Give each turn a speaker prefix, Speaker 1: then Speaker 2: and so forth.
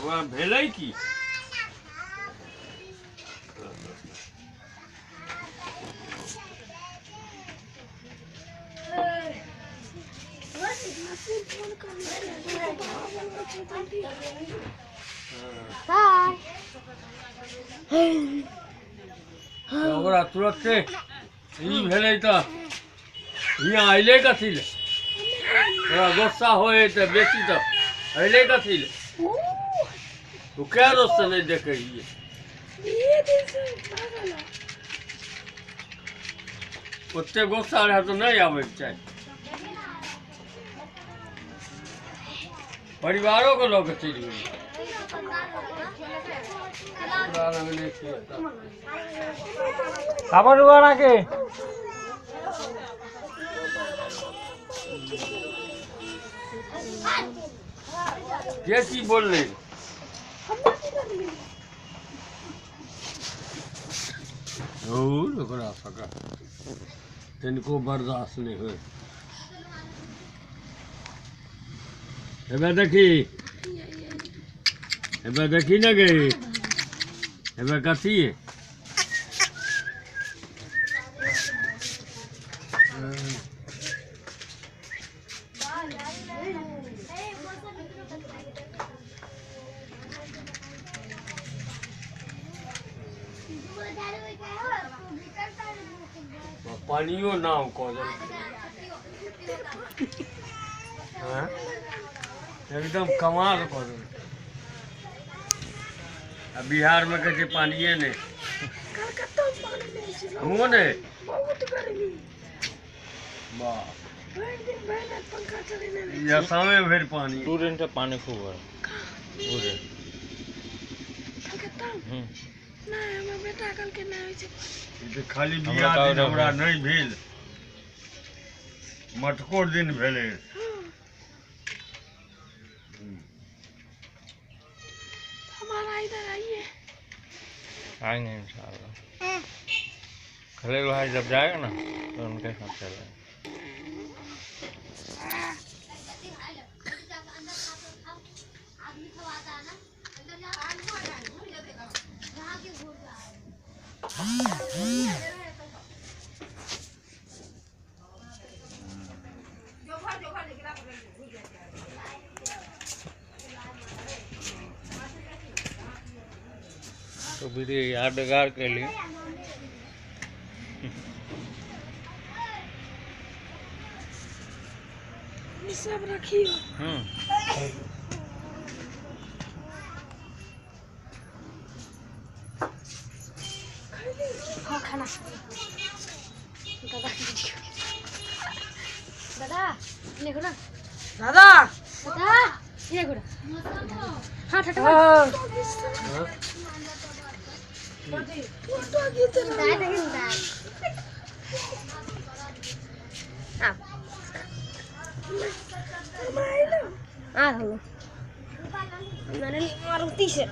Speaker 1: भेलै की ओकरा तुरंते ई भेलै तऽ हियाँ अयलै कथी लए तोरा गुस्सा होइ तऽ बेसी तऽ अयलै कथी लए तू कए रोजसँ नहि देखै हियै ओते गुस्सा रहै तऽ नहि आबैके चाही परिवारों को लऽ के चलि गेलै
Speaker 2: খাবার দেওয়ার আগে
Speaker 1: के की बोलले ओकरा सका तनिको बर्दाश्त नहीं हो हेबे देखी न गई हेबे कथी है पानियो नाव कह एकदम कमाल कर बिहार में कहते पानिए नहीं हमो नहीं आसामे भर पानी
Speaker 2: पानी खूब
Speaker 1: खाली बियाह दिन हमरा नहीं भेल मटकोर दिन भेले
Speaker 3: हमारा इधर आइए
Speaker 2: आएंगे इंशाल्लाह खलील भाई जब जाएगा ना तो उनके साथ चलेंगे तो वीडियो यादगार के लिए
Speaker 3: सब रखियो खाना दादा देखो ना
Speaker 4: दादा
Speaker 3: दादा ये देखो हाँ ठट्टा
Speaker 4: फोटो खींच
Speaker 3: मैंने मारुति से